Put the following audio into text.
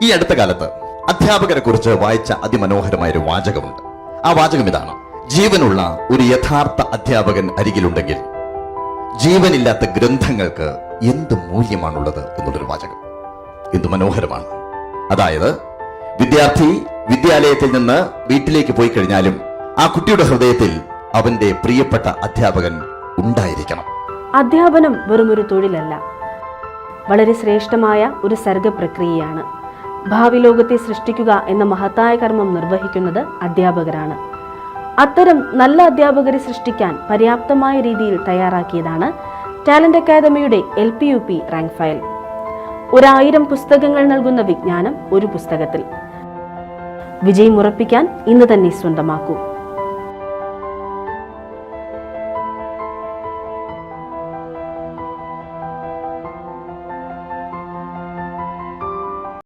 ഈ അടുത്ത കാലത്ത് അധ്യാപകരെ കുറിച്ച് വായിച്ച അതിമനോഹരമായ ഒരു വാചകമുണ്ട്. ആ വാചകം ഇതാണ്: ജീവനുള്ള ഒരു യഥാർത്ഥ അധ്യാപകൻ അരികിലുണ്ടെങ്കിൽ ജീവനില്ലാത്ത ഗ്രന്ഥങ്ങൾക്ക് എന്ത് മൂല്യമാണുള്ളത് എന്നുള്ളൊരു വാചകം. എന്ത് മനോഹരമാണ്! അതായത് വിദ്യാർത്ഥി വിദ്യാലയത്തിൽ നിന്ന് വീട്ടിലേക്ക് പോയി കഴിഞ്ഞാലും ആ കുട്ടിയുടെ ഹൃദയത്തിൽ അവന്റെ പ്രിയപ്പെട്ട അധ്യാപകൻ ഉണ്ടായിരിക്കണം. അധ്യാപനം വെറുമൊരു തൊഴിലല്ല, വളരെ ശ്രേഷ്ഠമായ ഒരു സർഗ പ്രക്രിയയാണ്. ഭാവി ലോകത്തെ സൃഷ്ടിക്കുക എന്ന മഹത്തായ കർമ്മം നിർവഹിക്കുന്നത് അധ്യാപകരാണ്. അത്തരം നല്ല അധ്യാപകരെ സൃഷ്ടിക്കാൻ പര്യാപ്തമായ രീതിയിൽ തയ്യാറാക്കിയതാണ് ടാലന്റ് അക്കാദമിയുടെ LP-UP റാങ്ക് ഫയൽ. 1000 പുസ്തകങ്ങൾ നൽകുന്ന വിജ്ഞാനം ഒരു പുസ്തകത്തിൽ. വിജയം ഉറപ്പിക്കാൻ ഇന്ന് തന്നെ സ്വന്തമാക്കൂ.